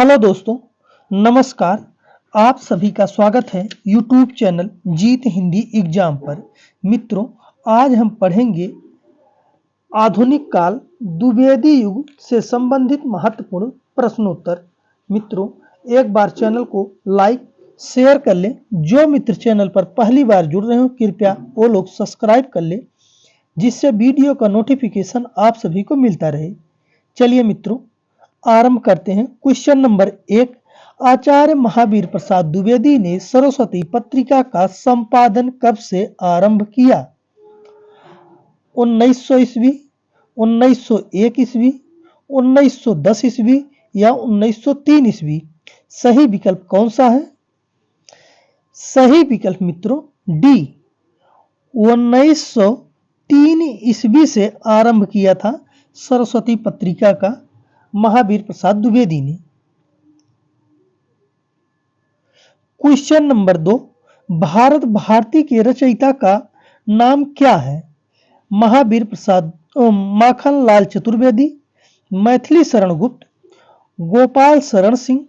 Hello दोस्तों, नमस्कार। आप सभी का स्वागत है यूट्यूब चैनल जीत हिंदी एग्जाम पर। मित्रों, आज हम पढ़ेंगे आधुनिक काल द्विवेदी युग से संबंधित महत्वपूर्ण प्रश्नोत्तर। मित्रों, एक बार चैनल को लाइक शेयर कर लें। जो मित्र चैनल पर पहली बार जुड़ रहे हो कृपया वो लोग सब्सक्राइब कर लें, जिससे वीडियो का नोटिफिकेशन आप सभी को मिलता रहे। चलिए मित्रों, आरंभ करते हैं। क्वेश्चन नंबर 1, आचार्य महावीर प्रसाद द्विवेदी ने सरस्वती पत्रिका का संपादन कब से आरंभ किया? 1900 ईस्वी, 1901 ईस्वी, 1910 ईस्वी या 1903 ईस्वी? सही विकल्प कौन सा है? सही विकल्प मित्रों डी, 1903 ईस्वी से आरंभ किया था सरस्वती पत्रिका का महावीर प्रसाद द्विवेदी ने। क्वेश्चन नंबर 2, भारत भारती के रचयिता का नाम क्या है? महावीर प्रसाद माखन लाल चतुर्वेदी, मैथिली शरण गुप्त, गोपाल शरण सिंह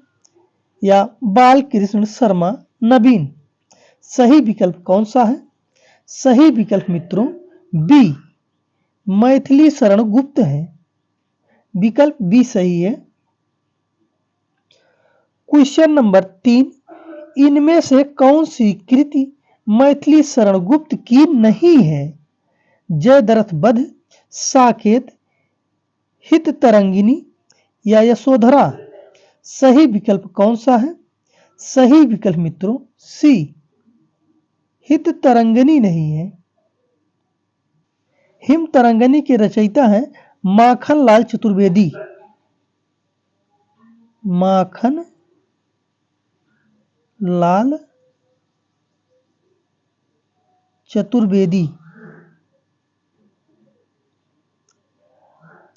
या बाल कृष्ण शर्मा नवीन? सही विकल्प कौन सा है? सही विकल्प मित्रों बी, मैथिली शरण गुप्त है। विकल्प बी सही है। क्वेश्चन नंबर 3, इनमें से कौन सी कृति मैथिली शरण गुप्त की नहीं है? जयद्रथ वध, साकेत, हित तरंगिनी या यशोधरा? सही विकल्प कौन सा है? सही विकल्प मित्रों सी, हित तरंगिनी नहीं है। हिम तरंगिनी के रचयिता हैं माखन लाल चतुर्वेदी। माखन लाल चतुर्वेदी।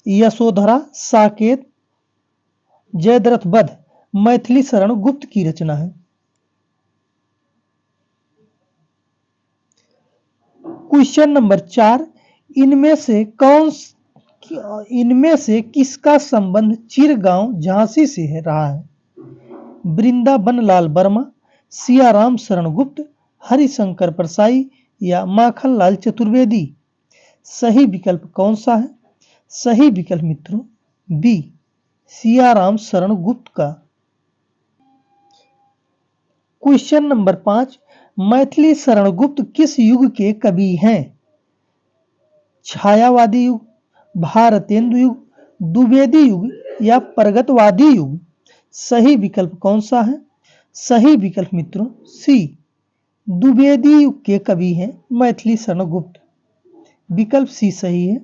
यशोधरा, साकेत, जयद्रथ वध मैथिली शरण गुप्त की रचना है। क्वेश्चन नंबर 4, इनमें से किसका संबंध चिरगांव झांसी से रहा है? वृंदावन लाल वर्मा, सियाराम शरण गुप्त, हरिशंकर परसाई या माखन लाल चतुर्वेदी? सही विकल्प कौन सा है? सही विकल्प मित्रों बी, सियाराम शरण गुप्त का। क्वेश्चन नंबर 5, मैथिली शरण गुप्त किस युग के कवि हैं? छायावादी युग, भारतेंदु युग, द्विवेदी युग या प्रगतवादी युग? सही विकल्प कौन सा है? सही विकल्प मित्रों सी, द्विवेदी युग के कवि हैं मैथिली शरण गुप्त। विकल्प सी सही है।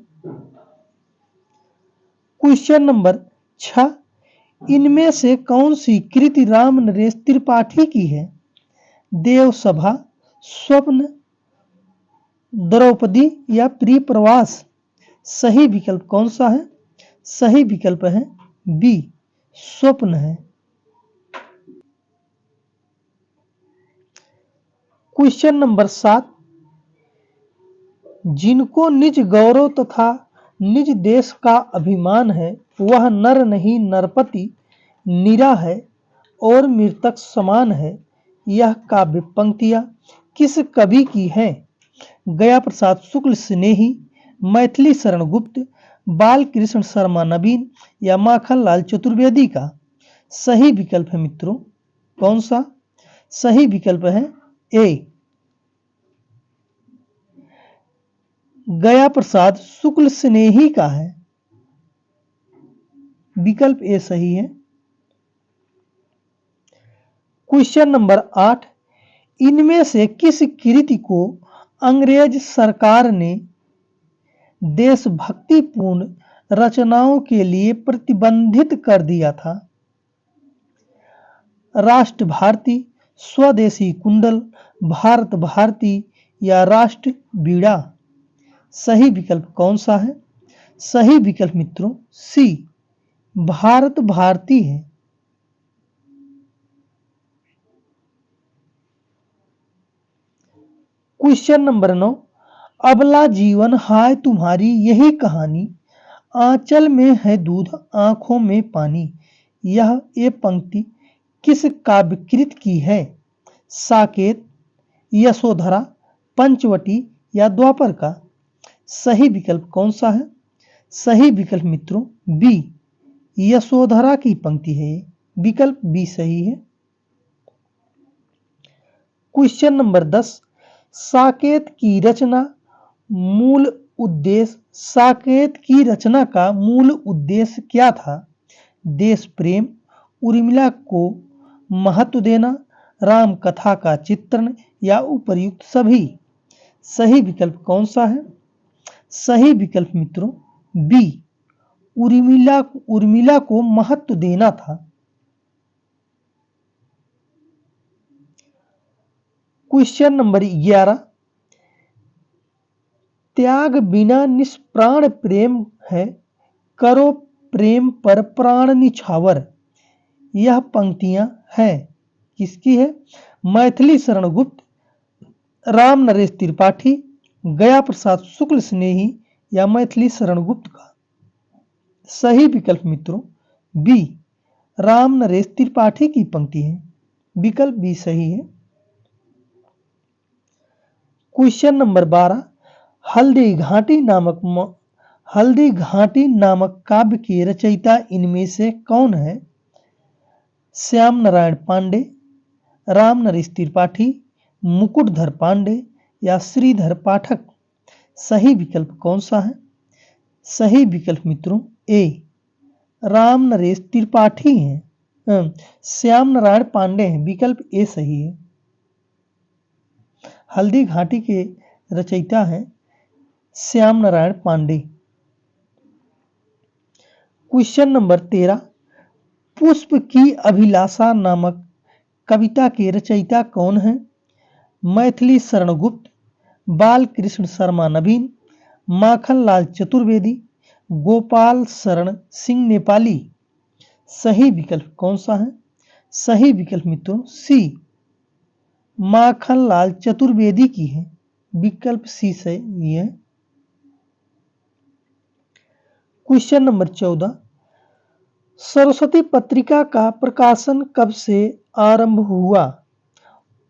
क्वेश्चन नंबर 6, इनमें से कौन सी कृति राम नरेश त्रिपाठी की है? देव सभा, स्वप्न, द्रौपदी या प्रिय प्रवास? सही विकल्प कौन सा है? सही विकल्प है बी, स्वप्न है। क्वेश्चन नंबर 7, जिनको निज गौरव तथा निज देश का अभिमान है वह नर नहीं नरपति निरा है और मृतक समान है, यह काव्य पंक्तियां किस कवि की हैं? गया प्रसाद शुक्ल स्नेही, मैथिली शरण गुप्त, बाल कृष्ण शर्मा नवीन या माखन लाल चतुर्वेदी का? सही विकल्प है मित्रों कौन सा? सही विकल्प है ए, गया प्रसाद शुक्ल स्नेही का है। विकल्प ए सही है। क्वेश्चन नंबर 8, इनमें से किस कृति को अंग्रेज सरकार ने देशभक्तिपूर्ण रचनाओं के लिए प्रतिबंधित कर दिया था? राष्ट्र भारती, स्वदेशी कुंडल, भारत भारती या राष्ट्र बीड़ा? सही विकल्प कौन सा है? सही विकल्प मित्रों सी, भारत भारती है। क्वेश्चन नंबर 9, अबला जीवन हाय तुम्हारी यही कहानी, आंचल में है दूध आंखों में पानी, ये पंक्ति किस काव्यकृत की है? साकेत, यशोधरा, पंचवटी या द्वापर का? सही विकल्प कौन सा है? सही विकल्प मित्रों बी, यशोधरा की पंक्ति है। विकल्प बी सही है। क्वेश्चन नंबर 10, साकेत की रचना साकेत की रचना का मूल उद्देश्य क्या था? देश प्रेम, उर्मिला को महत्व देना, राम कथा का चित्रण या उपर्युक्त सभी? सही विकल्प कौन सा है? सही विकल्प मित्रों बी, उर्मिला को महत्व देना था। क्वेश्चन नंबर 11, त्याग बिना निष्प्राण प्रेम है, करो प्रेम पर प्राण निछावर। यह पंक्तियां हैं किसकी है? मैथिली शरण गुप्त, राम नरेश त्रिपाठी, गया प्रसाद शुक्ल स्नेही या मैथिली शरण गुप्त का? सही विकल्प मित्रों बी, राम नरेश त्रिपाठी की पंक्ति है। विकल्प बी सही है। क्वेश्चन नंबर 12, हल्दी घाटी नामक काव्य के रचयिता इनमें से कौन है? श्याम नारायण पांडे, राम नरेश त्रिपाठी, मुकुटधर पांडे या श्रीधर पाठक? सही विकल्प कौन सा है? सही विकल्प मित्रों ए, राम नरेश त्रिपाठी हैं। श्याम नारायण पांडे हैं। विकल्प ए सही है। हल्दी घाटी के रचयिता हैं श्याम नारायण पांडे। क्वेश्चन नंबर 13, पुष्प की अभिलाषा नामक कविता के रचयिता कौन है? मैथिली शरण गुप्त, बाल कृष्ण शर्मा नवीन, माखनलाल चतुर्वेदी, गोपाल शरण सिंह नेपाली? सही विकल्प कौन सा है? सही विकल्प मित्रों सी, माखनलाल चतुर्वेदी की है। विकल्प सी सही है। क्वेश्चन नंबर 14, सरस्वती पत्रिका का प्रकाशन कब से आरंभ हुआ?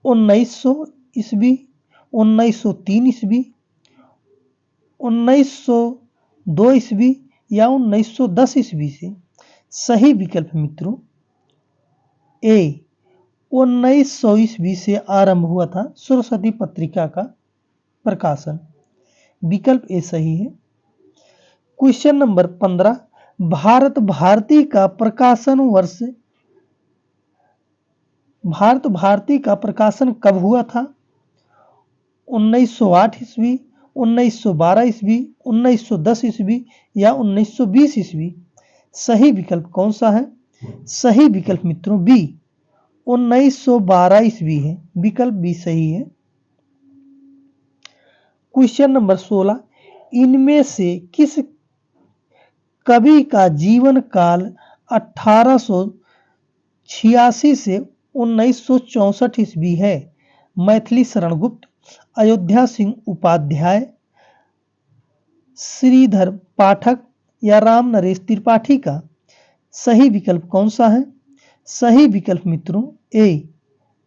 1900 ईस्वी, 1903 ईस्वी, 1902 ईस्वी या 1910 ईस्वी से? सही विकल्प मित्रों ए, 1900 ईस्वी से आरंभ हुआ था सरस्वती पत्रिका का प्रकाशन। विकल्प ए सही है। क्वेश्चन नंबर 15, भारत भारती का प्रकाशन कब हुआ था? 1908 ईस्वी, 1912 ईस्वी, 1910 ईस्वी या 1920 ईस्वी? सही विकल्प कौन सा है? सही विकल्प मित्रों बी, 1912 ईस्वी है। विकल्प बी सही है। क्वेश्चन नंबर 16, इनमें से किस कवि का जीवन काल 1886 से 1964 ईस्वी है? मैथिली शरण गुप्त, अयोध्या सिंह उपाध्याय, श्रीधर पाठक या राम नरेश त्रिपाठी का? सही विकल्प कौन सा है? सही विकल्प मित्रों ए,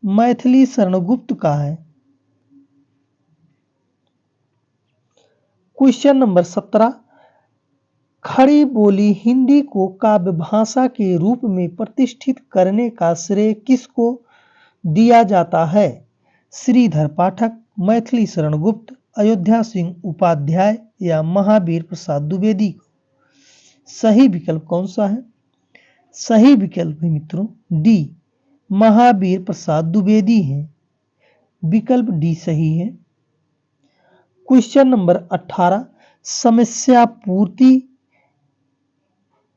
मैथिली शरण गुप्त का है। क्वेश्चन नंबर 17, खड़ी बोली हिंदी को काव्य भाषा के रूप में प्रतिष्ठित करने का श्रेय किसको दिया जाता है? श्रीधर पाठक, मैथिली शरण गुप्त, अयोध्या सिंह उपाध्याय या महावीर प्रसाद द्विवेदी को? सही विकल्प कौन सा है? सही विकल्प है मित्रों डी, महावीर प्रसाद द्विवेदी है। विकल्प डी सही है। क्वेश्चन नंबर 18, समस्या पूर्ति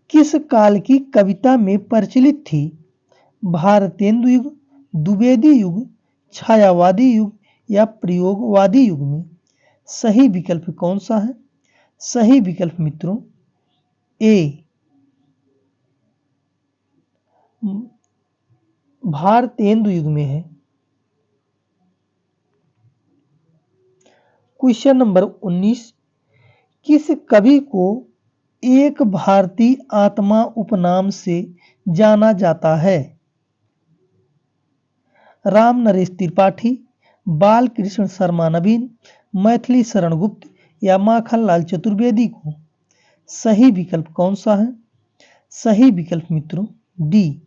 किस काल की कविता में प्रचलित थी? भारतेंदु युग, द्विवेदी युग, छायावादी युग या प्रयोगवादी युग में? सही विकल्प कौन सा है? सही विकल्प मित्रों ए, भारतेंदु युग में है। क्वेश्चन नंबर 19, किस कवि को एक भारतीय आत्मा उपनाम से जाना जाता है? राम नरेश त्रिपाठी, बाल कृष्ण शर्मा नवीन, मैथिली शरण गुप्त या माखनलाल चतुर्वेदी को? सही विकल्प कौन सा है? सही विकल्प मित्रों डी,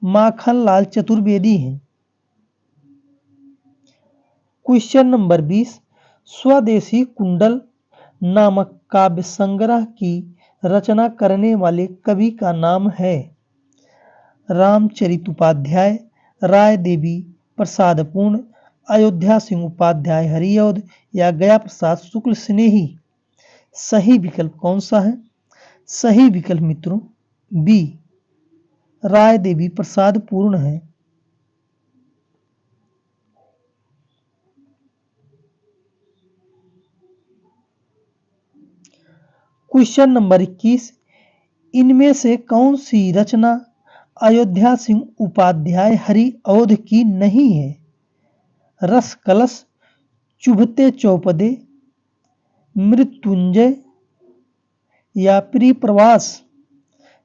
माखनलाल चतुर्वेदी है। क्वेश्चन नंबर 20, स्वदेशी कुंडल नामक काव्य संग्रह की रचना करने वाले कवि का नाम है? रामचरित उपाध्याय, राय देवी प्रसाद पूर्ण, अयोध्या सिंह उपाध्याय हरिऔध या गया प्रसाद शुक्ल स्नेही? सही विकल्प कौन सा है? सही विकल्प मित्रों बी, राय देवी प्रसाद पूर्ण है। क्वेश्चन नंबर 21, इनमें से कौन सी रचना अयोध्या सिंह उपाध्याय हरिऔध की नहीं है? रस कलश, चुभते चौपदे, मृत्युंजय या प्रिय प्रवास?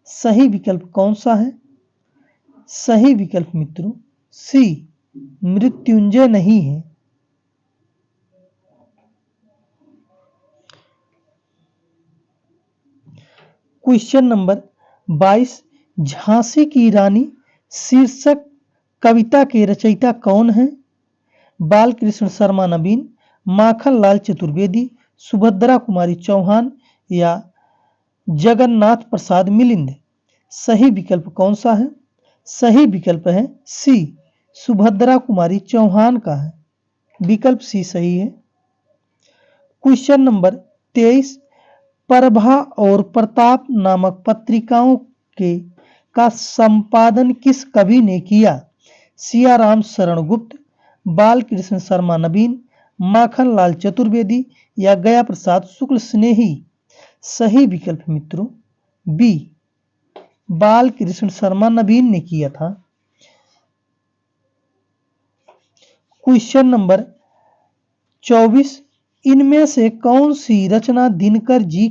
सही विकल्प कौन सा है? सही विकल्प मित्रों सी, मृत्युंजय नहीं है। क्वेश्चन नंबर 22, झांसी की रानी शीर्षक कविता के रचयिता कौन है? बालकृष्ण शर्मा नवीन, माखनलाल चतुर्वेदी, सुभद्रा कुमारी चौहान या जगन्नाथ प्रसाद मिलिंद? सही विकल्प कौन सा है? सही विकल्प है सी, सुभद्रा कुमारी चौहान का है। विकल्प सी सही है। क्वेश्चन नंबर 23, प्रभा और प्रताप नामक पत्रिकाओं के का संपादन किस कवि ने किया? सियाराम शरण गुप्त, बालकृष्ण शर्मा नवीन, माखनलाल चतुर्वेदी या गया प्रसाद शुक्ल स्नेही? सही विकल्प मित्रों बी, बालकृष्ण शर्मा नवीन ने किया था। क्वेश्चन नंबर 24, इनमें से कौन सी रचना दिनकर जी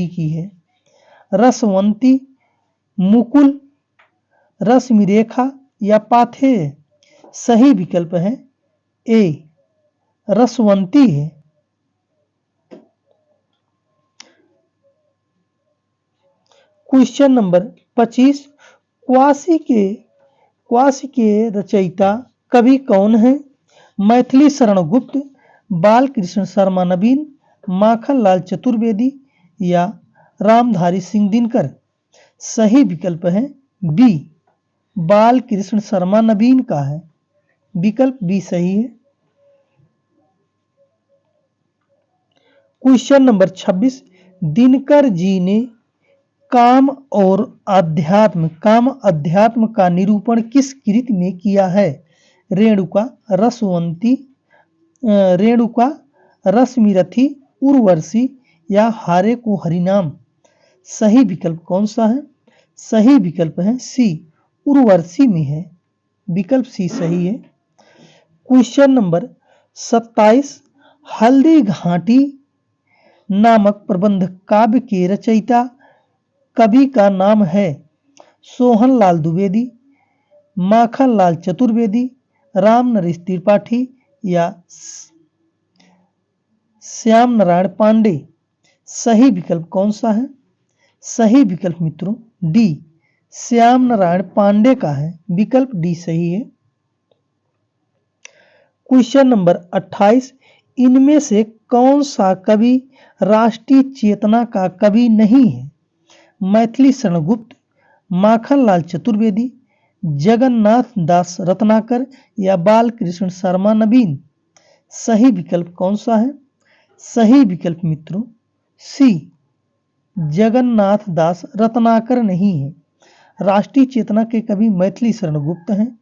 की है? रसवंती, मुकुल, रश्मिरेखा या पाथेय? सही विकल्प है ए, रसवंती है। क्वेश्चन नंबर 25, क्वासी के रचयिता कवि कौन है? मैथिली शरण गुप्त, बालकृष्ण शर्मा नवीन, माखनलाल चतुर्वेदी या रामधारी सिंह दिनकर? सही विकल्प है बी, बालकृष्ण शर्मा नवीन का है। विकल्प बी सही है। क्वेश्चन नंबर 26, दिनकर जी ने काम और अध्यात्म का निरूपण किस कृति में किया है? रेणुका, रश्मिरथी, उर्वशी या हारे को हरिनाम? सही विकल्प कौन सा है? सही विकल्प है सी, उर्वशी में है। विकल्प सी सही है। क्वेश्चन नंबर 27, हल्दी घाटी नामक प्रबंध काव्य के रचयिता कवि का नाम है? सोहनलाल द्विवेदी, माखनलाल चतुर्वेदी, राम नरेश त्रिपाठी या श्याम नारायण पांडे? सही विकल्प कौन सा है? सही विकल्प मित्रों डी, श्याम नारायण पांडे का है। विकल्प डी सही है। क्वेश्चन नंबर 28, इनमें से कौन सा कवि राष्ट्रीय चेतना का कवि नहीं है? मैथिली शरण गुप्त, माखनलाल चतुर्वेदी, जगन्नाथ दास रत्नाकर या बालकृष्ण शर्मा नवीन? सही विकल्प कौन सा है? सही विकल्प मित्रों सी, जगन्नाथ दास रत्नाकर नहीं है। राष्ट्रीय चेतना के कवि मैथिली शरण गुप्त हैं,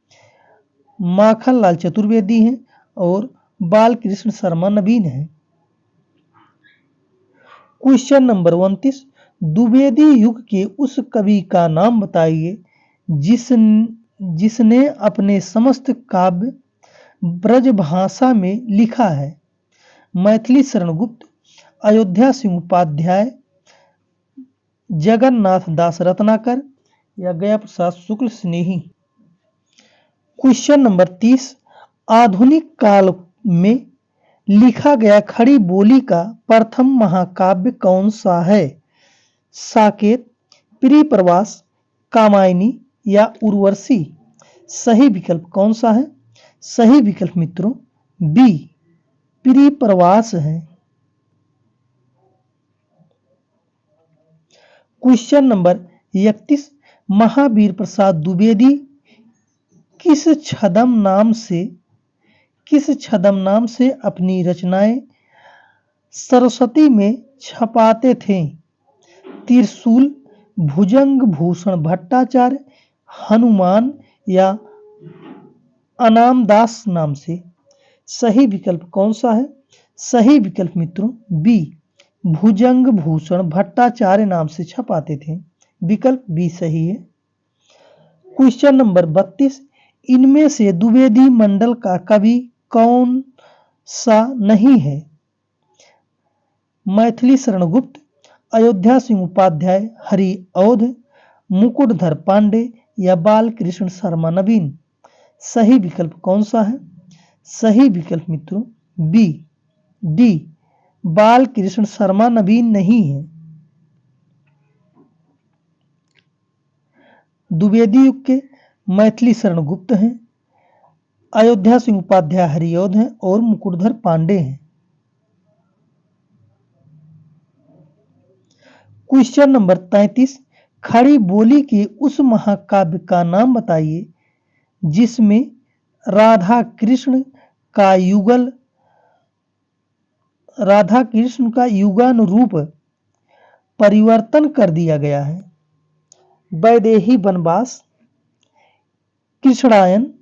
माखनलाल चतुर्वेदी हैं और बालकृष्ण शर्मा नवीन हैं। क्वेश्चन नंबर 29, द्विवेदी युग के उस कवि का नाम बताइए जिसने अपने समस्त काव्य ब्रजभाषा में लिखा है? मैथिली शरण गुप्त, अयोध्या सिंह उपाध्याय, जगन्नाथ दास रत्नाकर या गया प्रसाद शुक्ल स्नेही। क्वेश्चन नंबर 30, आधुनिक काल में लिखा गया खड़ी बोली का प्रथम महाकाव्य कौन सा है? साकेत, प्रियप्रवास, कामायनी या उर्वशी। सही विकल्प कौन सा है? सही विकल्प मित्रों बी, प्रियप्रवास है। क्वेश्चन नंबर 31, महावीर प्रसाद द्विवेदी किस छद्म नाम से अपनी रचनाएं सरस्वती में छपाते थे? त्रिशूल, भुजंग भूषण भट्टाचार्य, हनुमान या अनामदास नाम से। सही विकल्प कौन सा है? सही विकल्प मित्रों बी, भुजंग भूषण भट्टाचार्य नाम से छपाते थे। विकल्प बी सही है। क्वेश्चन नंबर 32, इनमें से द्विवेदी मंडल का कवि कौन सा नहीं है? मैथिली शरण गुप्त, अयोध्या सिंह उपाध्याय, हरिऔध, मुकुटधर पांडे या बालकृष्ण शर्मा नवीन। सही विकल्प कौन सा है? सही विकल्प मित्रों बी, डी, बालकृष्ण शर्मा नवीन नहीं है। द्विवेदी युग के मैथिली शरण गुप्त हैं, अयोध्या सिंह उपाध्याय हरिऔध हैं और मुकुटधर पांडे हैं। क्वेश्चन नंबर 33, खड़ी बोली के उस महाकाव्य का नाम बताइए जिसमें राधा कृष्ण का युगानुरूप परिवर्तन कर दिया गया है। वैदेही वनवास, कृष्णायन,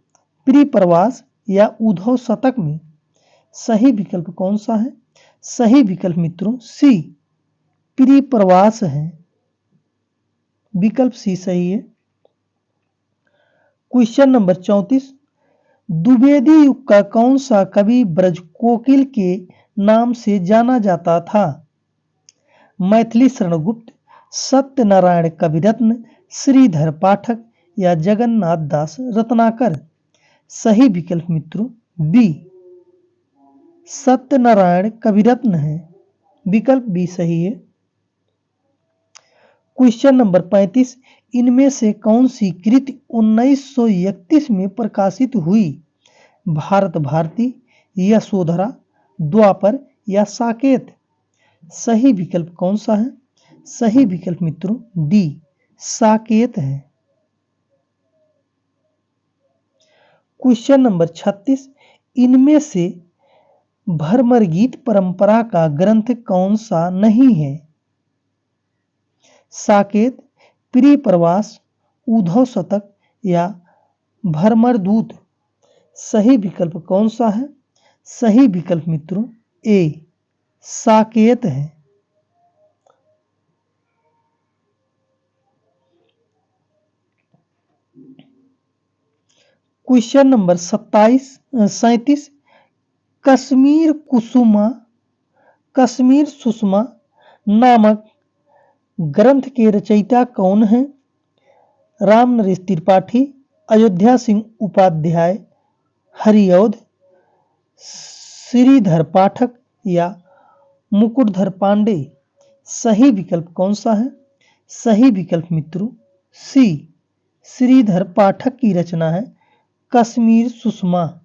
प्रियप्रवास या उद्धव शतक में। सही विकल्प कौन सा है? सही विकल्प मित्रों सी, प्रियप्रवास है। विकल्प सी सही है। क्वेश्चन नंबर 34, द्विवेदी युग का कौन सा कवि ब्रजकोकिल के नाम से जाना जाता था? मैथिली शरण गुप्त, सत्यनारायण कविरत्न, श्रीधर पाठक या जगन्नाथ दास रत्नाकर। सही विकल्प मित्रों बी, सत्यनारायण कविरत्न है। विकल्प बी सही है। क्वेश्चन नंबर 35, इनमें से कौन सी कृति 1931 में प्रकाशित हुई? भारत भारती, यशोधरा, द्वापर या साकेत। सही विकल्प कौन सा है? सही विकल्प मित्रों डी, साकेत है। क्वेश्चन नंबर 36, इनमें से भरमर गीत परंपरा का ग्रंथ कौन सा नहीं है? साकेत, प्रियप्रवास, उद्धव शतक या भरमर दूत। सही विकल्प कौन सा है? सही विकल्प मित्रों ए, साकेत है। क्वेश्चन नंबर 37, कश्मीर सुषमा नामक ग्रंथ के रचयिता कौन हैं? राम नरेश त्रिपाठी, अयोध्या सिंह उपाध्याय हरिऔध, श्रीधर पाठक या मुकुटधर पांडे। सही विकल्प कौन सा है? सही विकल्प मित्रों सी, श्रीधर पाठक की रचना है कश्मीर सुषमा।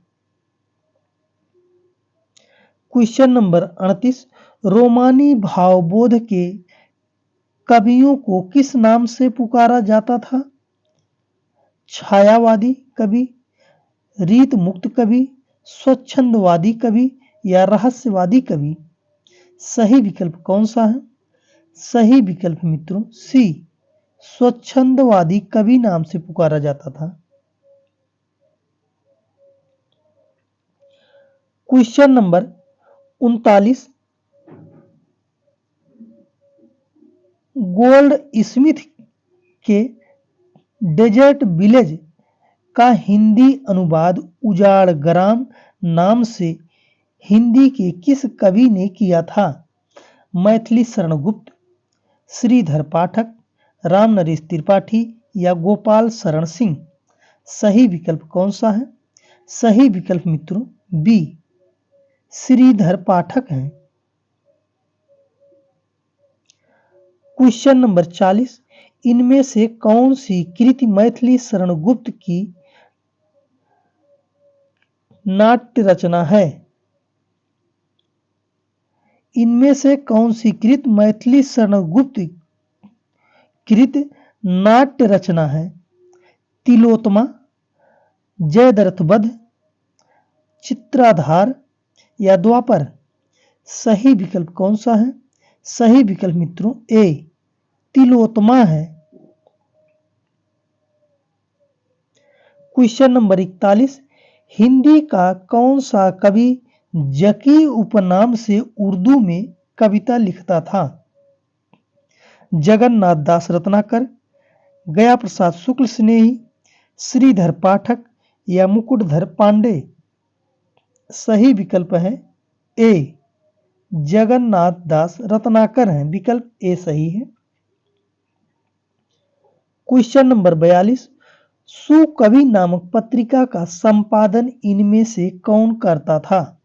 क्वेश्चन नंबर 38, रोमानी भावबोध के कवियों को किस नाम से पुकारा जाता था? छायावादी कवि, रीत मुक्त कवि, स्वच्छंदवादी कवि या रहस्यवादी कवि। सही विकल्प कौन सा है? सही विकल्प मित्रों सी, स्वच्छंदवादी कवि नाम से पुकारा जाता था। क्वेश्चन नंबर 39, गोल्ड स्मिथ के डेजर्ट विलेज का हिंदी अनुवाद उजाड़ ग्राम नाम से हिंदी के किस कवि ने किया था? मैथिली शरण गुप्त, श्रीधर पाठक, राम नरेश त्रिपाठी या गोपाल शरण सिंह। सही विकल्प कौन सा है? सही विकल्प मित्रों बी श्रीधर पाठक हैं। क्वेश्चन नंबर 40, इनमें से कौन सी कृति मैथिली शरण गुप्त की नाट्य रचना है? इनमें से कौन सी कृत मैथिली शरण गुप्त कृत नाट्य रचना है? तिलोत्तमा, जयद्रथ वध, चित्राधार या द्वापर। सही विकल्प कौन सा है? सही विकल्प मित्रों ए तिलोत्तमा है। क्वेश्चन नंबर 41, हिंदी का कौन सा कवि जकी उपनाम से उर्दू में कविता लिखता था? जगन्नाथ दास रत्नाकर, गया प्रसाद शुक्ल स्नेही, श्रीधर पाठक या मुकुटधर पांडे। सही विकल्प है ए जगन्नाथ दास रत्नाकर हैं। विकल्प ए सही है। क्वेश्चन नंबर 42, सुकवि नामक पत्रिका का संपादन इनमें से कौन करता था?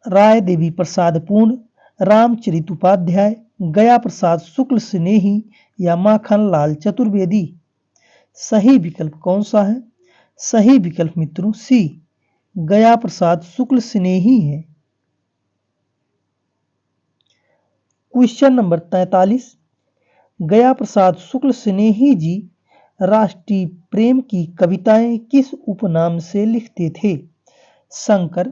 राय देवी प्रसाद पूर्ण, रामचरित उपाध्याय, गया प्रसाद शुक्ल स्नेही या माखन लाल चतुर्वेदी। सही विकल्प कौन सा है? सही विकल्प मित्रों सी गया प्रसाद शुक्ल स्नेही है। क्वेश्चन नंबर 43, गया प्रसाद शुक्ल स्नेही जी राष्ट्रीय प्रेम की कविताएं किस उपनाम से लिखते थे? शंकर,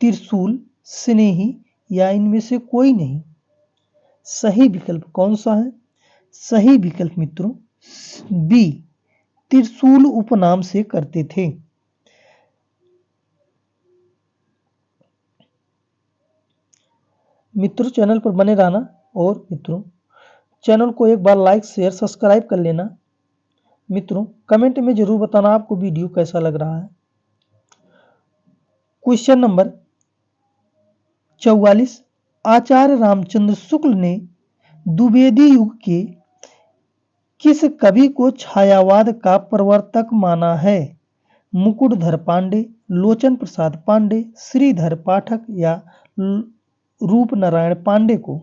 त्रिशूल, स्नेही या इनमें से कोई नहीं। सही विकल्प कौन सा है? सही विकल्प मित्रों बी त्रिशूल उपनाम से करते थे। मित्रों चैनल पर बने रहना और मित्रों चैनल को एक बार लाइक शेयर सब्सक्राइब कर लेना। मित्रों कमेंट में जरूर बताना आपको वीडियो कैसा लग रहा है। क्वेश्चन नंबर 44, आचार्य रामचंद्र शुक्ल ने द्विवेदी युग के किस कवि को छायावाद का प्रवर्तक माना है? मुकुटधर पांडे, लोचन प्रसाद पांडे, श्रीधर पाठक या रूप नारायण पांडे को।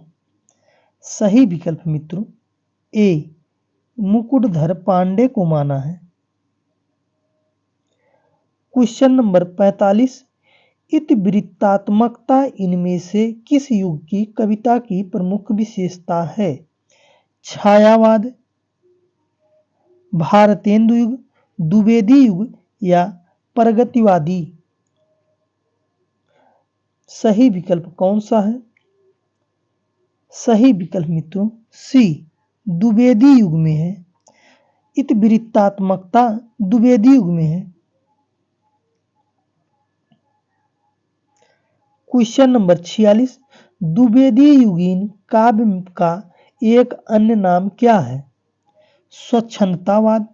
सही विकल्प मित्रों ए मुकुटधर पांडे को माना है। क्वेश्चन नंबर 45, इतिवृत्तात्मकता इनमें से किस युग की कविता की प्रमुख विशेषता है? छायावाद, भारतेंदु युग, द्विवेदी युग या प्रगतिवादी। सही विकल्प कौन सा है? सही विकल्प मित्रों सी द्विवेदी युग में है। इतिवृत्तात्मकता द्विवेदी युग में है। क्वेश्चन नंबर 46, द्विवेदी युगीन काव्य का एक अन्य नाम क्या है? स्वच्छंदतावाद,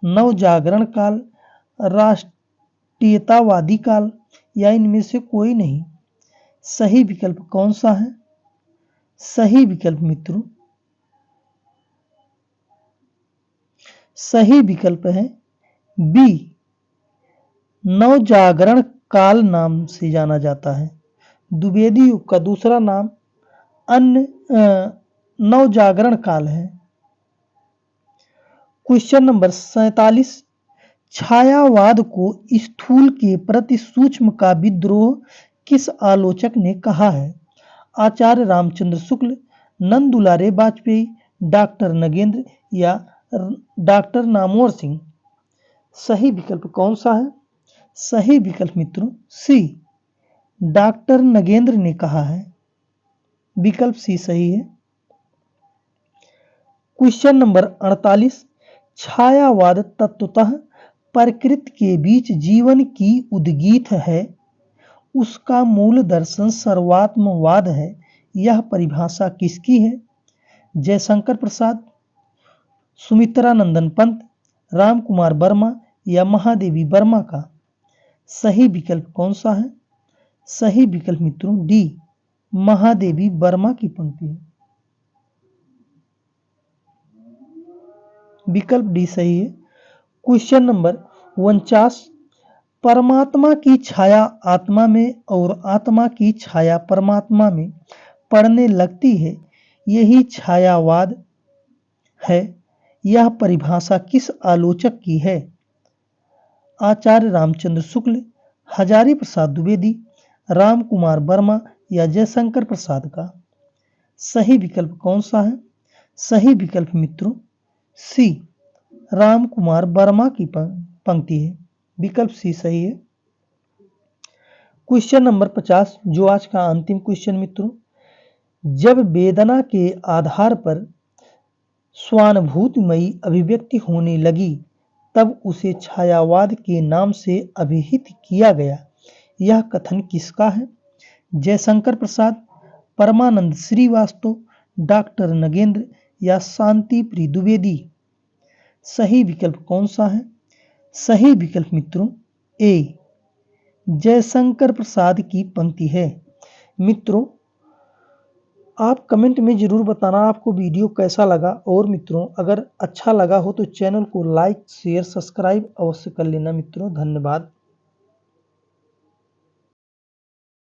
नवजागरण काल, राष्ट्रीयतावादी काल या इनमें से कोई नहीं। सही विकल्प कौन सा है? सही विकल्प मित्रों सही विकल्प है बी नवजागरण काल नाम से जाना जाता है। द्विवेदी युग का दूसरा नाम अन्य नवजागरण काल है। क्वेश्चन नंबर 47, छायावाद को स्थूल के प्रति सूक्ष्म का विद्रोह किस आलोचक ने कहा है? आचार्य रामचंद्र शुक्ल, नंदुलारे वाजपेयी, डॉक्टर नगेंद्र या डॉक्टर नामवर सिंह। सही विकल्प कौन सा है? सही विकल्प मित्रों सी डॉक्टर नगेंद्र ने कहा है। विकल्प सी सही है। क्वेश्चन नंबर 48, छायावाद तत्वतः प्रकृति के बीच जीवन की उद्गीत है, उसका मूल दर्शन सर्वात्मवाद है। यह परिभाषा किसकी है? जयशंकर प्रसाद, सुमित्रा नंदन पंत, राम कुमार वर्मा या महादेवी वर्मा का। सही विकल्प कौन सा है? सही विकल्प मित्रों डी महादेवी वर्मा की पंक्ति है। विकल्प डी सही है। क्वेश्चन नंबर 49, परमात्मा की छाया आत्मा में और आत्मा की छाया परमात्मा में पड़ने लगती है, यही छायावाद है। यह परिभाषा किस आलोचक की है? आचार्य रामचंद्र शुक्ल, हजारी प्रसाद द्विवेदी, राम कुमार वर्मा या जयशंकर प्रसाद का? सही विकल्प कौन सा है? सही विकल्प मित्रों सी, राम कुमार वर्मा की पंक्ति है। विकल्प सी सही है। क्वेश्चन नंबर 50, जो आज का अंतिम क्वेश्चन मित्रों, जब वेदना के आधार पर स्वानुभूतिमयी अभिव्यक्ति होने लगी तब उसे छायावाद के नाम से अभिहित किया गया। यह कथन किसका है? जयशंकर प्रसाद, परमानंद श्रीवास्तव, डॉक्टर नगेंद्र या शांति प्रिय द्विवेदी? सही विकल्प कौन सा है? सही विकल्प मित्रों ए, जयशंकर प्रसाद की पंक्ति है। मित्रों आप कमेंट में ज़रूर बताना आपको वीडियो कैसा लगा, और मित्रों अगर अच्छा लगा हो तो चैनल को लाइक शेयर सब्सक्राइब अवश्य कर लेना मित्रों। धन्यवाद।